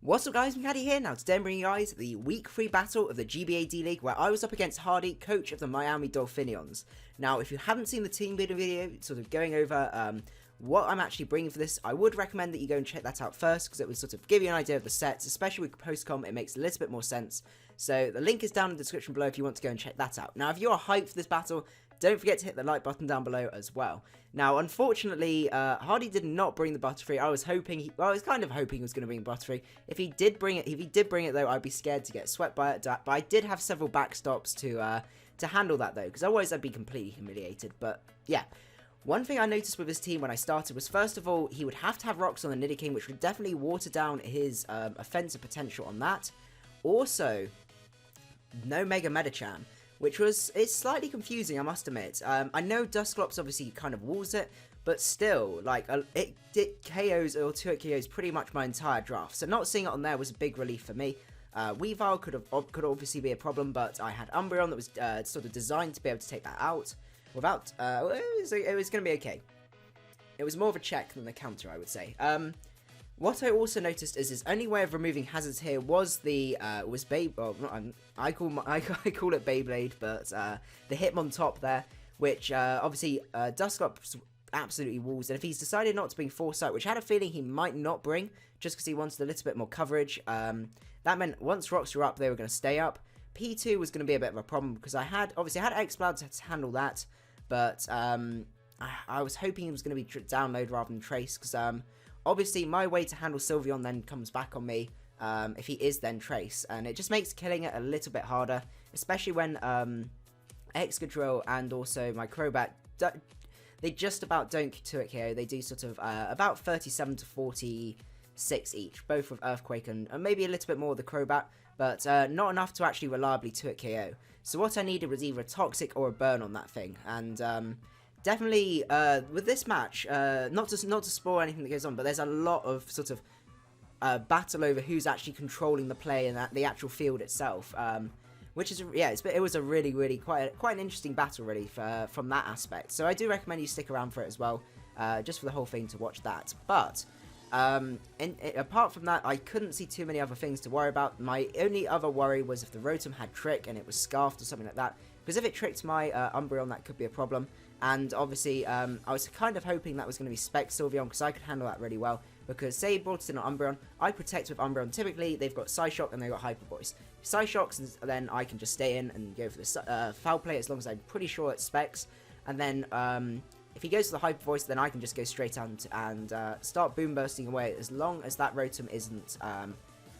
What's up guys, macadii here. Now today I'm bringing you guys the week 3 battle of the GBA D-League where I was up against Hardy, coach of the Miami Dolfinneons. Now if you haven't seen the Teambuilding video, sort of going over what I'm actually bringing for this, I would recommend that you go and check that out first because it would sort of give you an idea of the sets, especially with post-com. It makes a little bit more sense. So the link is down in the description below if you want to go and check that out. Now if you're hyped for this battle, don't forget to hit the like button down below as well. Now, unfortunately, Hardy did not bring the Butterfree. I was kind of hoping he was going to bring Butterfree. If he did bring it, though, I'd be scared to get swept by it. But I did have several backstops to handle that though, because otherwise I'd be completely humiliated. But yeah, one thing I noticed with his team when I started was, first of all, he would have to have rocks on the Nidoking, which would definitely water down his offensive potential on that. Also, no Mega Medicham, which it's slightly confusing, I must admit. I know Dusclops obviously kind of walls it, but still, like, it KOs or 2-hit KOs pretty much my entire draft. So not seeing it on there was a big relief for me. Weavile could obviously be a problem, but I had Umbreon that was sort of designed to be able to take that out without. It was going to be okay. It was more of a check than a counter, I would say. What I also noticed is his only way of removing hazards here was the I call it Beyblade, but the Hitmontop there, which obviously Dusclops absolutely walls, and if he's decided not to bring Foresight, which I had a feeling he might not bring, just because he wanted a little bit more coverage, that meant once rocks were up, they were going to stay up. P2 was going to be a bit of a problem because I had X-Cloud to handle that, but I was hoping it was going to be download rather than trace, because obviously, my way to handle Sylveon then comes back on me if he is then Trace, and it just makes killing it a little bit harder, especially when Excadrill and also my Crobat, they just about don't 2-hit KO. They do sort of about 37 to 46 each, both with Earthquake and maybe a little bit more with the Crobat, but not enough to actually reliably 2-hit KO. So what I needed was either a Toxic or a Burn on that thing, and definitely, with this match, not to spoil anything that goes on, but there's a lot of sort of battle over who's actually controlling the play and the actual field itself, which is, yeah, it was a really quite an interesting battle, really, from that aspect. So I do recommend you stick around for it as well, just for the whole thing to watch that. But apart from that, I couldn't see too many other things to worry about. My only other worry was if the Rotom had Trick and it was Scarfed or something like that, because if it tricked my Umbreon, that could be a problem. And obviously, I was kind of hoping that was going to be Spec Sylveon, because I could handle that really well. Because say he brought it in on Umbreon, I protect with Umbreon. Typically, they've got Psyshock and they've got Hyper Voice. Psyshocks, and then I can just stay in and go for the Foul Play, as long as I'm pretty sure it's Specs. And then if he goes to the Hyper Voice, then I can just go straight out and start Boom Bursting away, as long as that Rotom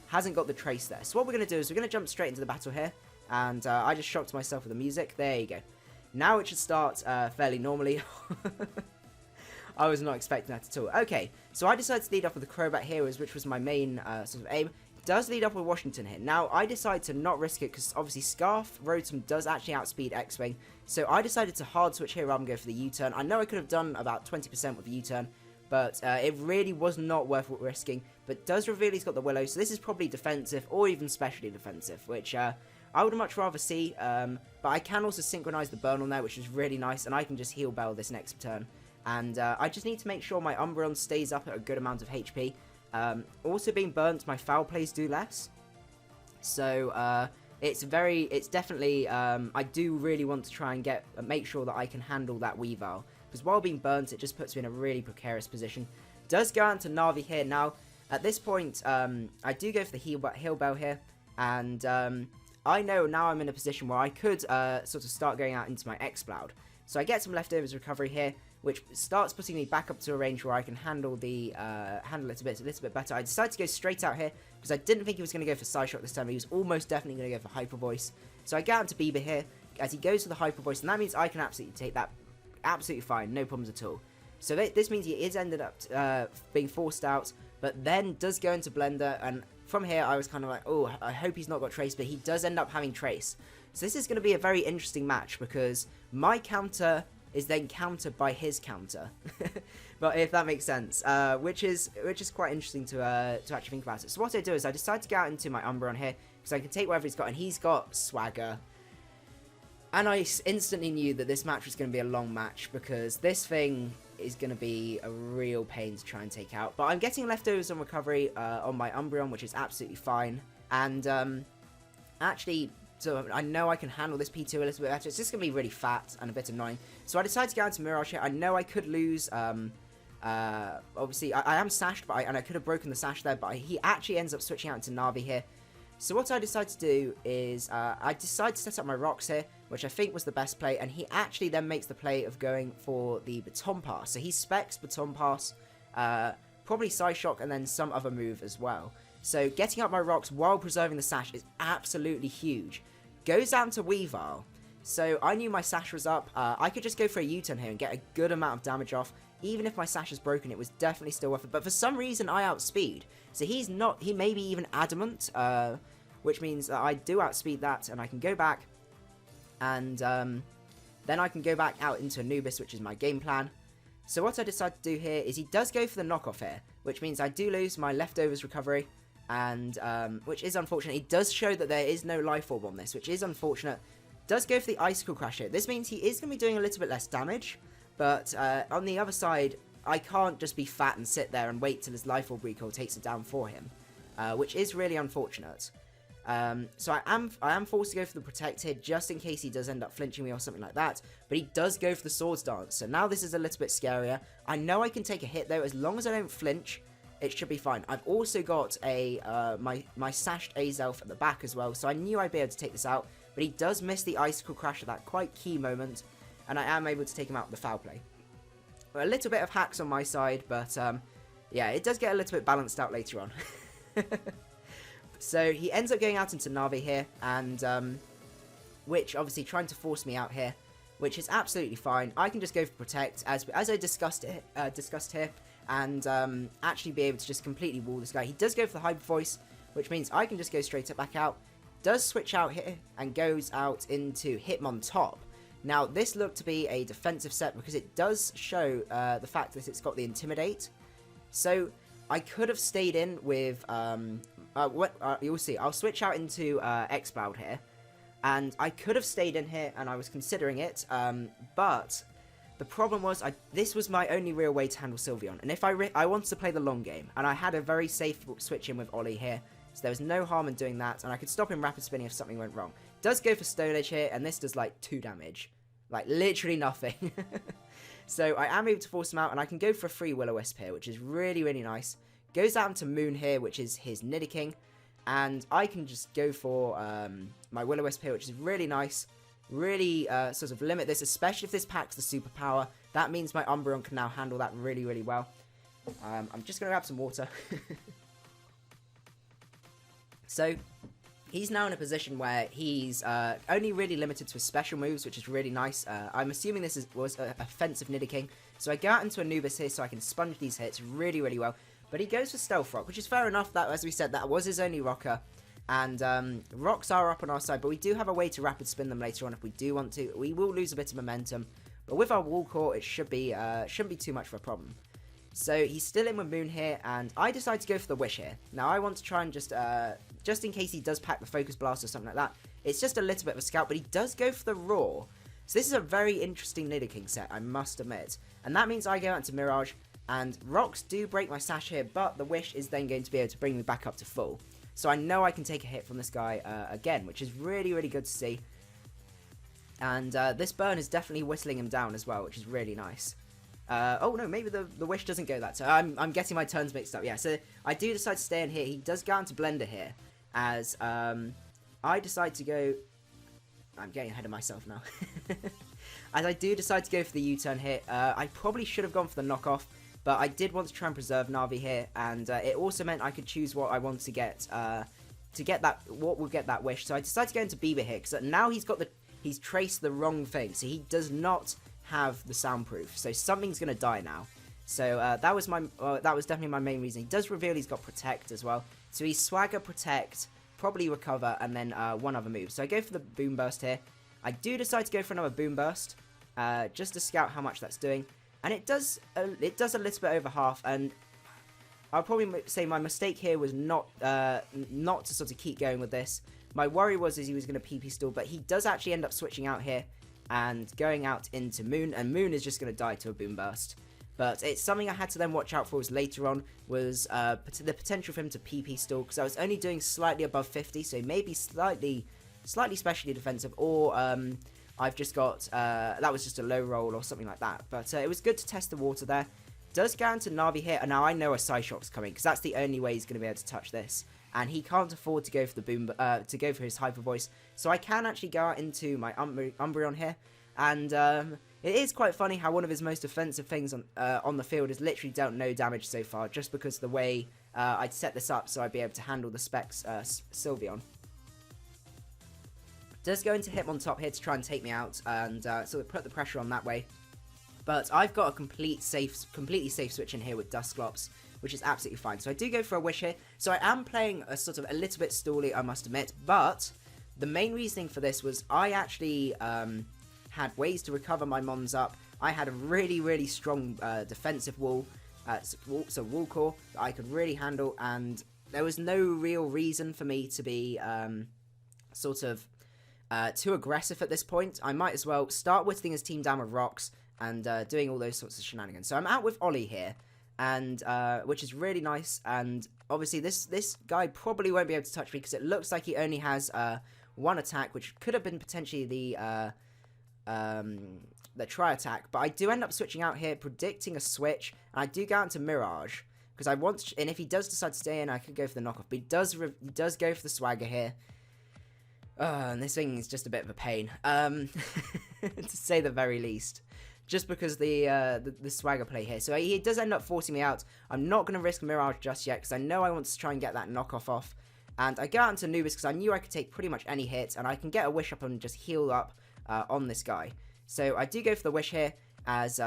hasn't got the Trace there. So what we're going to do is we're going to jump straight into the battle here. And I just shocked myself with the music. There you go. Now it should start fairly normally. I was not expecting that at all. Okay, so I decided to lead off with the Crobat here, which was my main sort of aim. It does lead off with Washington here. Now, I decided to not risk it, because obviously Scarf Rotom does actually outspeed X-Wing. So I decided to hard switch here rather than go for the U-turn. I know I could have done about 20% with the U-turn, but it really was not worth risking. But does reveal he's got the Willow, so this is probably defensive, or even specially defensive, which I would much rather see, but I can also synchronize the burn on there, which is really nice, and I can just heal Bell this next turn. And I just need to make sure my Umbreon stays up at a good amount of HP. Also being burnt, my foul plays do less. So it's definitely, I do really want to try and make sure that I can handle that Weavile. Because while being burnt, it just puts me in a really precarious position. Does go out to Navi here. Now, at this point, I do go for the heal Bell here, and I know now I'm in a position where I could sort of start going out into my X-Cloud. So I get some leftovers recovery here, which starts putting me back up to a range where I can handle it a little bit better. I decided to go straight out here, because I didn't think he was going to go for Psyshock this time. He was almost definitely going to go for Hyper Voice. So I get out to Bieber here, as he goes for the Hyper Voice, and that means I can absolutely take that absolutely fine, no problems at all. So this means he is ended up being forced out, but then does go into Blender, and from here I was kind of like, oh, I hope he's not got Trace, but he does end up having Trace. So this is going to be a very interesting match, because my counter is then countered by his counter, but if that makes sense, which is quite interesting to actually think about it. So what I do is I decide to go out into my Umbreon here, because I can take whatever he's got, and he's got Swagger. And I instantly knew that this match was going to be a long match, because this thing is going to be a real pain to try and take out. But I'm getting leftovers on recovery on my Umbreon, which is absolutely fine. And actually, so I know I can handle this P2 a little bit better. It's just going to be really fat and a bit annoying. So I decided to go into Mirage here. I know I could lose. Obviously, I am sashed, and I could have broken the sash there, but he actually ends up switching out into Navi here. So what I decided to do is I decided to set up my rocks here, which I think was the best play, and he actually then makes the play of going for the Baton Pass. So he specs Baton Pass, probably Psyshock, and then some other move as well. So getting up my rocks while preserving the sash is absolutely huge. Goes down to Weavile. So I knew my sash was up. I could just go for a U-turn here and get a good amount of damage off. Even if my sash is broken, it was definitely still worth it. But for some reason, I outspeed. So he's not, he may be even adamant, which means that I do outspeed that, and I can go back. And then I can go back out into Anubis, which is my game plan. So what I decide to do here is he does go for the knockoff here, which means I do lose my leftovers recovery. And which is unfortunate. He does show that there is no life orb on this, which is unfortunate. Does go for the Icicle Crash here. This means he is going to be doing a little bit less damage. But on the other side, I can't just be fat and sit there and wait till his Life Orb Recall takes it down for him, which is really unfortunate. So I am forced to go for the Protect here, just in case he does end up flinching me or something like that. But he does go for the Swords Dance, so now this is a little bit scarier. I know I can take a hit though, as long as I don't flinch, it should be fine. I've also got a my sashed Azelf at the back as well, so I knew I'd be able to take this out. But he does miss the Icicle Crash at that quite key moment. And I am able to take him out with the foul play. A little bit of hacks on my side, but yeah, it does get a little bit balanced out later on. So he ends up going out into Navi here, and which obviously trying to force me out here, which is absolutely fine. I can just go for Protect, as I discussed here, and actually be able to just completely wall this guy. He does go for the Hyper Voice, which means I can just go straight up back out. Does switch out here, and goes out into Hitmontop. Now, this looked to be a defensive set because it does show the fact that it's got the Intimidate. So, I could have stayed in with, you'll see, I'll switch out into X-Cloud here. And I could have stayed in here, and I was considering it, but the problem was, this was my only real way to handle Sylveon. And if I wanted to play the long game, and I had a very safe switch in with Ollie here, so there was no harm in doing that, and I could stop him rapid spinning if something went wrong. Does go for Stone Edge here, and this does like 2 damage. Like, literally nothing. So I am able to force him out, and I can go for a free Will-O-Wisp here, which is really, really nice. Goes out into Moon here, which is his Nidoking, and I can just go for my Will-O-Wisp here, which is really nice. Really sort of limit this, especially if this packs the superpower. That means my Umbreon can now handle that really, really well. I'm just going to grab some water. So, he's now in a position where he's only really limited to his special moves, which is really nice. I'm assuming this was an offensive Nidoking. So I go out into Anubis here so I can sponge these hits really, really well. But he goes for Stealth Rock, which is fair enough. That, as we said, that was his only rocker. And rocks are up on our side, but we do have a way to rapid spin them later on if we do want to. We will lose a bit of momentum, but with our Wall Core, it shouldn't be too much of a problem. So he's still in with Moon here, and I decide to go for the Wish here. Now I want to try and just in case he does pack the Focus Blast or something like that. It's just a little bit of a scout, but he does go for the Roar. So this is a very interesting Nidoking set, I must admit. And that means I go out into Mirage, and rocks do break my sash here, but the Wish is then going to be able to bring me back up to full. So I know I can take a hit from this guy again, which is really, really good to see. And this burn is definitely whistling him down as well, which is really nice. Oh no, maybe the Wish doesn't go that. So I'm getting my turns mixed up. Yeah, so I do decide to stay in here. He does go into Blender here, as I decide to go... I'm getting ahead of myself now. As I do decide to go for the U-turn here. I probably should have gone for the knockoff, but I did want to try and preserve Navi here, and it also meant I could choose what I want to get what will get that Wish. So I decided to go into Bieber here, because now he's traced the wrong thing, so he does not have the soundproof, so something's gonna die now. So that was definitely my main reason. He does reveal he's got Protect as well, so he's Swagger, Protect, probably Recover, and then one other move. So I go for the Boom Burst here. I do decide to go for another Boom Burst, just to scout how much that's doing. And it does a little bit over half, and I'll probably say my mistake here was not to sort of keep going with this. My worry was he was going to PP stall, but he does actually end up switching out here and going out into Moon, and Moon is just going to die to a Boom Burst. But it's something I had to then watch out for was later on was the potential for him to PP stall, because I was only doing slightly above 50, so maybe slightly specially defensive, or I've just got, that was just a low roll or something like that. But it was good to test the water there. Does go into Navi here, and now I know a Psyshock's coming, because that's the only way he's going to be able to touch this. And he can't afford to go for the boom, to go for his Hyper Voice. So I can actually go out into my Umbreon here, and it is quite funny how one of his most offensive things on the field has literally dealt no damage so far, just because the way I'd set this up so I'd be able to handle the Specs Sylveon. Does go into Hitmontop here to try and take me out, and sort of put the pressure on that way. But I've got a completely safe switch in here with Dusclops, which is absolutely fine. So I do go for a Wish here. So I am playing a sort of a little bit stally, I must admit. But the main reasoning for this was I actually had ways to recover my Mons up. I had a really strong defensive wall, so wall core that I could really handle, and there was no real reason for me to be sort of too aggressive at this point. I might as well start whittling his team down with rocks and doing all those sorts of shenanigans. So I'm out with Ollie here, and which is really nice. And obviously this guy probably won't be able to touch me because it looks like he only has one attack, which could have been potentially the Tri attack. But I do end up switching out here, predicting a switch, and I do go out into Mirage because I want. And if he does decide to stay in, I could go for the knockoff. But he does go for the Swagger here. And this thing is just a bit of a pain, to say the very least. Just because the Swagger play here. So he does end up forcing me out. I'm not going to risk Mirage just yet, because I know I want to try and get that knockoff off. And I go out into Anubis because I knew I could take pretty much any hit, and I can get a Wish up and just heal up on this guy. So I do go for the Wish here, as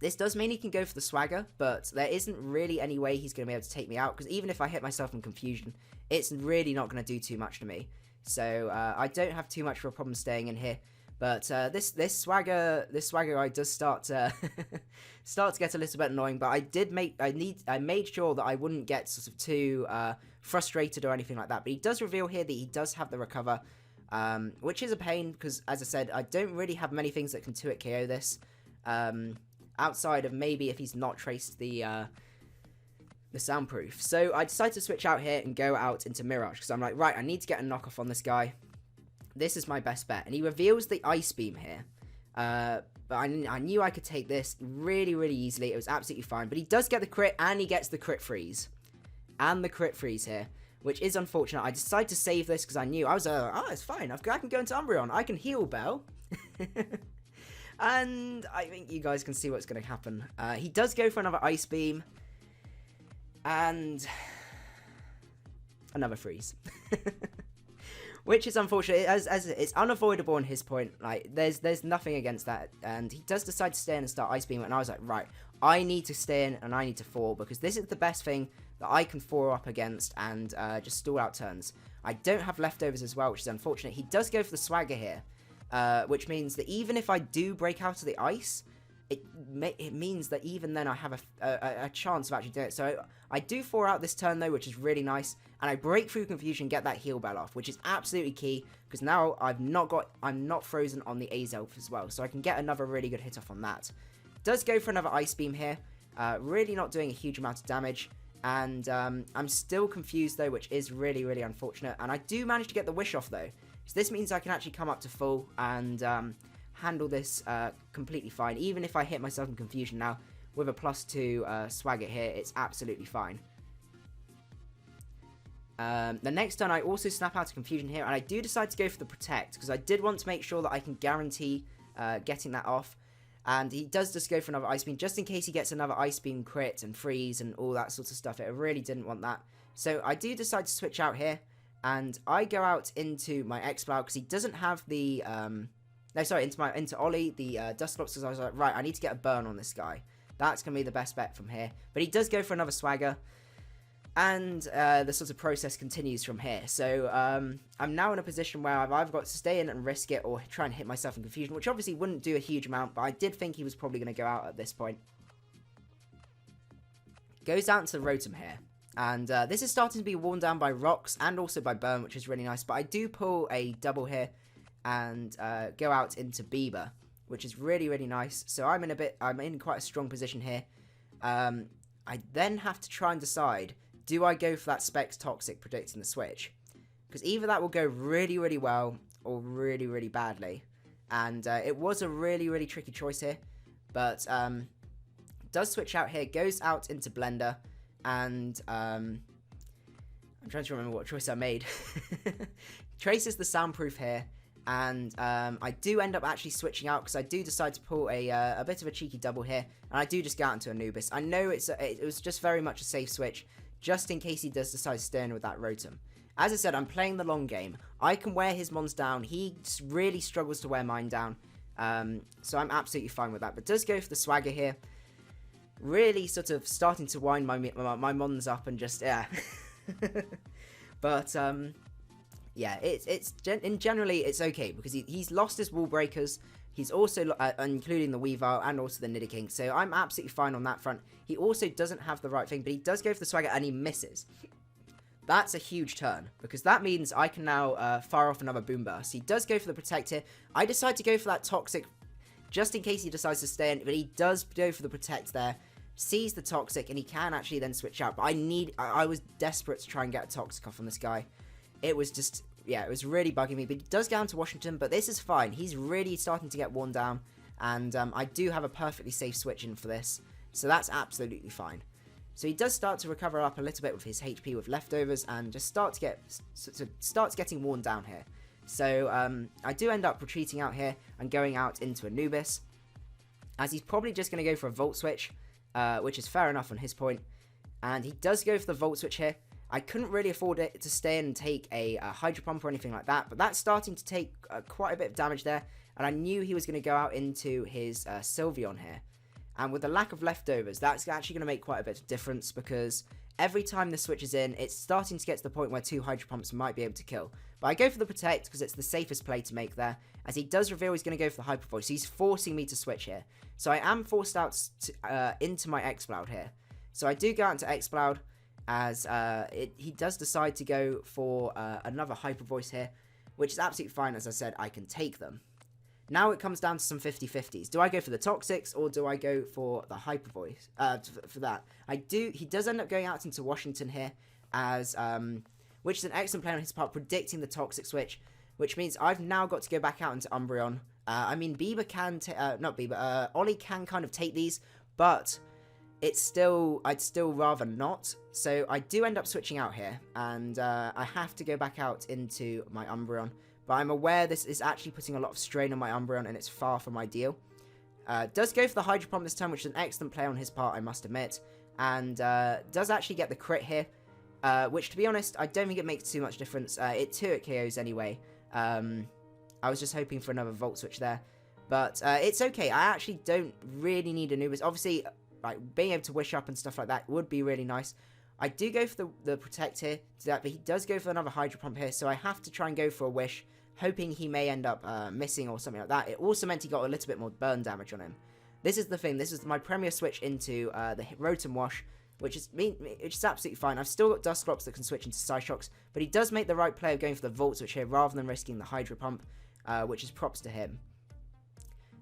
this does mean he can go for the Swagger, but there isn't really any way he's going to be able to take me out, because even if I hit myself in Confusion, it's really not going to do too much to me. So I don't have too much of a problem staying in here. But this swagger guy does start to get a little bit annoying. But I made sure that I wouldn't get sort of too frustrated or anything like that. But he does reveal here that he does have the recover, which is a pain because, as I said, I don't really have many things that can 2-hit KO this, outside of maybe if he's not traced the soundproof. So I decided to switch out here and go out into Mirage because I'm like, right, I need to get a knockoff on this guy. This is my best bet. And he reveals the Ice Beam here. But I knew I could take this really easily. It was absolutely fine. But he does get the crit, and he gets the crit freeze. And the crit freeze here, which is unfortunate. I decided to save this because I knew. I was it's fine. I can go into Umbreon. I can heal Bell. And I think you guys can see what's going to happen. He does go for another Ice Beam. And another freeze. Which is unfortunate, as it's unavoidable on his point. Like, there's nothing against that. And he does decide to stay in and start Ice Beam. And I was like, right, I need to stay in and I need to fall, because this is the best thing that I can 4 up against and just stall out turns. I don't have leftovers as well, which is unfortunate. He does go for the Swagger here, which means that even if I do break out of the ice, it means that even then I have a chance of actually doing it. So I do 4 out this turn though, which is really nice, and I break through Confusion, get that heal bell off, which is absolutely key, because now I'm not frozen on the Azelf as well, so I can get another really good hit off on that. Does go for another Ice Beam here, really not doing a huge amount of damage, and I'm still confused though, which is really unfortunate, and I do manage to get the Wish off though, so this means I can actually come up to full and handle this completely fine. Even if I hit myself in Confusion now with a +2 Swagger here, it's absolutely fine. The next turn I also snap out of Confusion here, and I do decide to go for the Protect because I did want to make sure that I can guarantee getting that off. And he does just go for another Ice Beam just in case he gets another Ice Beam crit and freeze and all that sort of stuff. I really didn't want that, so I do decide to switch out here, and I go out into my Exploud because he doesn't have the into Ollie, the Dusclops, because I was like, right, I need to get a burn on this guy. That's going to be the best bet from here. But he does go for another Swagger, and the sort of process continues from here. So I'm now in a position where I've either got to stay in and risk it or try and hit myself in Confusion, which obviously wouldn't do a huge amount, but I did think he was probably going to go out at this point. Goes out into the Rotom here. And this is starting to be worn down by Rocks and also by Burn, which is really nice. But I do pull a double here and go out into Bieber, which is really, really nice. So I'm in quite a strong position here. I then have to try and decide, do I go for that Specs Toxic predicting the switch? Because either that will go really, really well or really, really badly. And it was a really, really tricky choice here. But does switch out here, goes out into Blender, and I'm trying to remember what choice I made. Traces the soundproof here, and I do end up actually switching out because I do decide to pull a bit of a cheeky double here, and I do just go out into Anubis. I know it was just very much a safe switch, just in case he does decide to stay in with that Rotom. As I said, I'm playing the long game. I can wear his mons down. He really struggles to wear mine down. So I'm absolutely fine with that. But does go for the Swagger here. Really sort of starting to wind my mons up and just, yeah. But, yeah, generally it's okay because he's lost his Wall Breakers. He's also, including the Weavile and also the Nidoking. So I'm absolutely fine on that front. He also doesn't have the right thing, but he does go for the Swagger and he misses. That's a huge turn, because that means I can now fire off another Boom Burst. He does go for the Protect here. I decide to go for that Toxic, just in case he decides to stay in, but he does go for the Protect there, sees the Toxic, and he can actually then switch out. But I was desperate to try and get a Toxic off on this guy. It was just, yeah, it was really bugging me, but he does go down to Washington, but this is fine. He's really starting to get worn down, and I do have a perfectly safe switch in for this, so that's absolutely fine. So he does start to recover up a little bit with his HP with leftovers and just starts getting worn down here. So I do end up retreating out here and going out into Anubis, as he's probably just going to go for a Volt Switch, which is fair enough on his point. And he does go for the Volt Switch here. I couldn't really afford it to stay in and take a Hydro Pump or anything like that, but that's starting to take quite a bit of damage there, and I knew he was going to go out into his Sylveon here. And with the lack of leftovers, that's actually going to make quite a bit of difference, because every time the switch is in, it's starting to get to the point where 2 Hydro Pumps might be able to kill. But I go for the Protect because it's the safest play to make there, as he does reveal he's going to go for the Hyper Voice. So he's forcing me to switch here. So I am forced out into my Exploud here. So I do go out into Exploud, as he does decide to go for another Hyper Voice here, which is absolutely fine. As I said, I can take them. Now it comes down to some 50-50s. Do I go for the Toxics or do I go for the Hyper Voice for that? He does end up going out into Washington here, as which is an excellent play on his part, predicting the Toxic switch, which means I've now got to go back out into Umbreon. I mean, Bieber can, Ollie can kind of take these, but I'd still rather not. So I do end up switching out here, and I have to go back out into my Umbreon. But I'm aware this is actually putting a lot of strain on my Umbreon, and it's far from ideal. Does go for the Hydro Pump this time, which is an excellent play on his part, I must admit. And does actually get the crit here, which, to be honest, I don't think it makes too much difference. It 2-hit KOs anyway. I was just hoping for another Volt Switch there. But it's okay. I actually don't really need Anubis. Obviously, like, being able to Wish Up and stuff like that would be really nice. I do go for the Protect here to that, but he does go for another Hydro Pump here, so I have to try and go for a Wish, hoping he may end up missing or something like that. It also meant he got a little bit more burn damage on him. This is the thing. This is my premier switch into the Rotom Wash, which is absolutely fine. I've still got Dusclops that can switch into Psyshocks, but he does make the right play of going for the Volt Switch here rather than risking the Hydro Pump, which is props to him.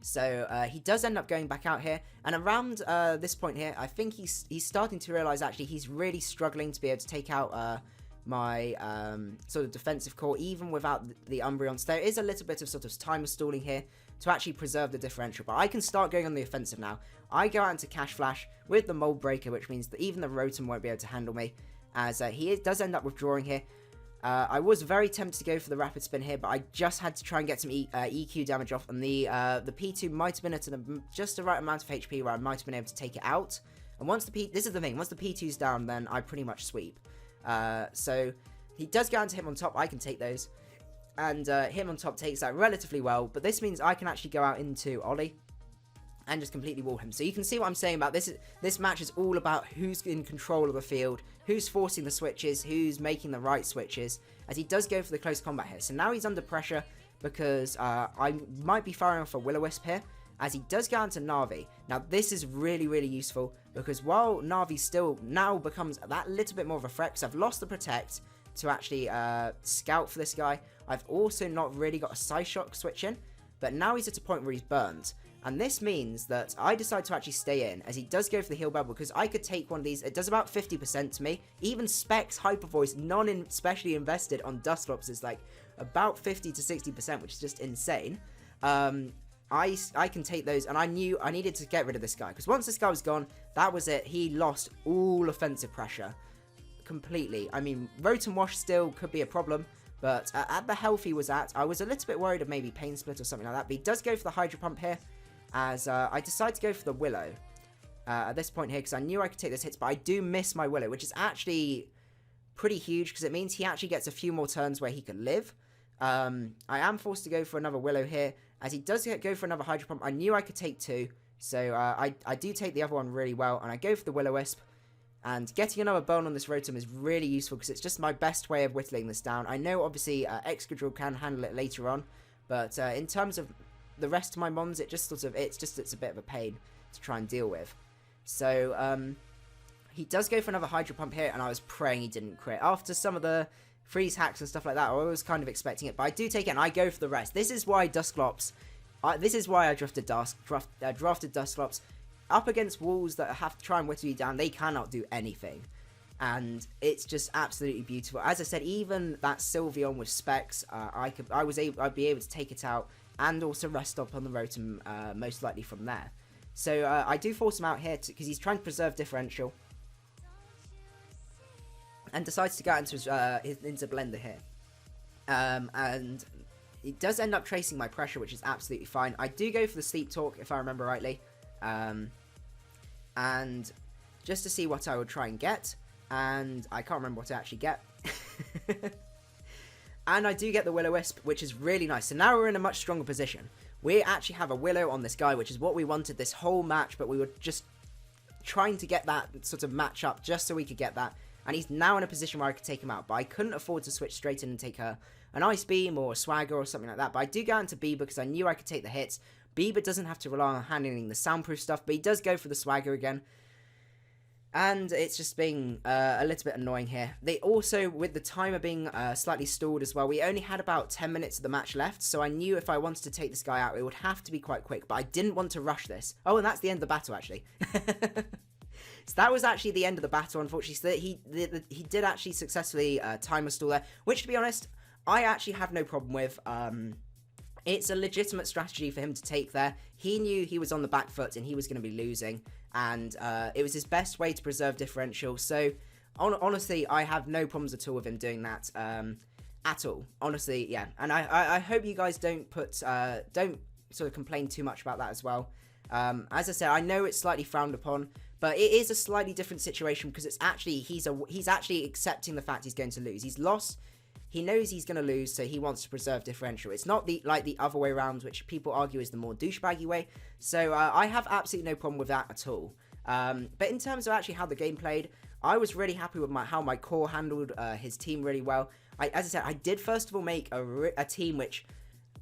So he does end up going back out here, and around this point here, I think he's starting to realise actually he's really struggling to be able to take out my sort of defensive core, even without the Umbreon. So there is a little bit of sort of timer stalling here to actually preserve the differential, but I can start going on the offensive now. I go out into Cash Flash with the Mold Breaker, which means that even the Rotom won't be able to handle me, as he does end up withdrawing here. I was very tempted to go for the Rapid Spin here, but I just had to try and get some EQ damage off, and the P2 might have been at just the right amount of HP where I might have been able to take it out. And once this is the thing, once the P2's down, then I pretty much sweep. So he does go into him on top. I can take those, and him on top takes that relatively well, but this means I can actually go out into Ollie and just completely wall him. So you can see what I'm saying about this. This match is all about who's in control of the field, who's forcing the switches, who's making the right switches, as he does go for the close combat here. So now he's under pressure because I might be firing off a Will-O-Wisp here, as he does go into Navi. Now this is really, really useful, because while Navi still now becomes that little bit more of a threat, because I've lost the Protect to actually scout for this guy, I've also not really got a Psyshock switch in. but now he's at a point where he's burned. And this means that I decide to actually stay in, as he does go for the heal bubble, because I could take one of these. It does about 50% to me. Even Specs Hyper Voice, non-specially invested on Dusclops, is like about 50 to 60%, which is just insane. I can take those, and I knew I needed to get rid of this guy, because once this guy was gone, that was it. He lost all offensive pressure completely. I mean, Rotom Wash still could be a problem, but at the health he was at, I was a little bit worried of maybe Pain Split or something like that, but he does go for the Hydro Pump here, as I decide to go for the Willow at this point here, because I knew I could take those hits, but I do miss my Willow, which is actually pretty huge, because it means he actually gets a few more turns where he can live. I am forced to go for another Willow here, as he does go for another Hydro Pump. I knew I could take two, so I do take the other one really well, and I go for the Will-O-Wisp. And getting another bone on this Rotom is really useful, because it's just my best way of whittling this down. I know, obviously, Excadrill can handle it later on, but in terms of the rest of my mons, it just it's a bit of a pain to try and deal with. So, he does go for another Hydro Pump here, and I was praying he didn't crit. After some of the freeze hacks and stuff like that, I was kind of expecting it, but I do take it, and I go for the rest. This is why Dusclops, this is why I drafted Dusclops. Up against walls that have to try and whittle you down, they cannot do anything. And it's just absolutely beautiful. As I said, even that Sylveon with Specs, I'd be able to take it out and also rest up on the Rotom, most likely from there. So I do force him out here because he's trying to preserve differential, and decides to go into into Blender here. And he does end up tracing my pressure, which is absolutely fine. I do go for the Sleep Talk, if I remember rightly. And just to see what I would try and get, and I can't remember what I actually get. And I do get the Will-O-Wisp, which is really nice. So now we're in a much stronger position. We actually have a Willow on this guy, which is what we wanted this whole match, but we were just trying to get that sort of match up just so we could get that. And he's now in a position where I could take him out, but I couldn't afford to switch straight in and take an Ice Beam or a Swagger or something like that. But I do go into Bieber because I knew I could take the hits. Bieber doesn't have to rely on handling the soundproof stuff, but he does go for the Swagger again. And it's just being a little bit annoying here. They also, with the timer being slightly stalled as well, we only had about 10 minutes of the match left, so I knew if I wanted to take this guy out, it would have to be quite quick, but I didn't want to rush this. Oh, and that's the end of the battle, actually. So that was actually the end of the battle, unfortunately. So he did actually successfully timer stall there, which, to be honest, I actually have no problem with. It's a legitimate strategy for him to take there. He knew he was on the back foot and he was going to be losing, and it was his best way to preserve differential. So, honestly, I have no problems at all with him doing that at all. Honestly, yeah. And I hope you guys don't sort of complain too much about that as well. As I said, I know it's slightly frowned upon, but it is a slightly different situation because it's actually he's actually accepting the fact he's going to lose. He's lost. He knows he's going to lose, so he wants to preserve differential. It's not like the other way around, which people argue is the more douchebaggy way. So I have absolutely no problem with that at all. But in terms of actually how the game played, I was really happy with how my core handled his team really well. As I said, I did first of all make a team which,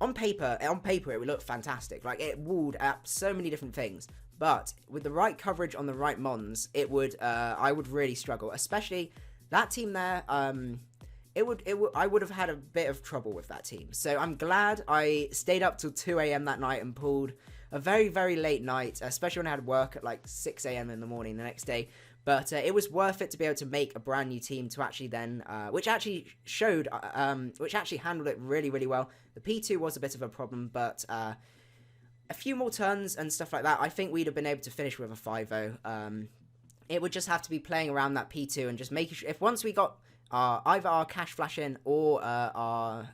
on paper, it would look fantastic. Like, it walled at so many different things. But with the right coverage on the right mons, I would really struggle. Especially that team there. I would have had a bit of trouble with that team. So I'm glad I stayed up till 2 a.m. that night and pulled a very, very late night, especially when I had work at like 6 a.m. in the morning the next day. But it was worth it to be able to make a brand new team to actually then, which actually handled it really, really well. The P2 was a bit of a problem, but a few more turns and stuff like that, I think we'd have been able to finish with a 5-0. It would just have to be playing around that P2 and just making sure, if once we got either our Cash Flash in or our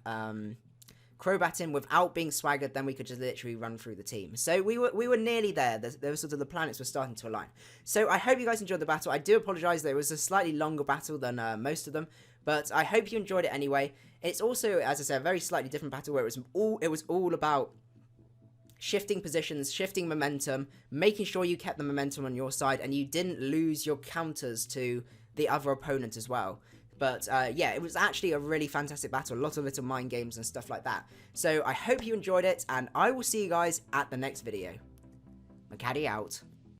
Crobat in without being swaggered, then we could just literally run through the team. So we were nearly there. There was sort of the planets were starting to align. So I hope you guys enjoyed the battle. I do apologise that it was a slightly longer battle than most of them, but I hope you enjoyed it anyway. It's also, as I said, a very slightly different battle where it was all about shifting positions, shifting momentum, making sure you kept the momentum on your side and you didn't lose your counters to the other opponent as well. But yeah, it was actually a really fantastic battle. A lot of little mind games and stuff like that. So I hope you enjoyed it, and I will see you guys at the next video. Macadii out.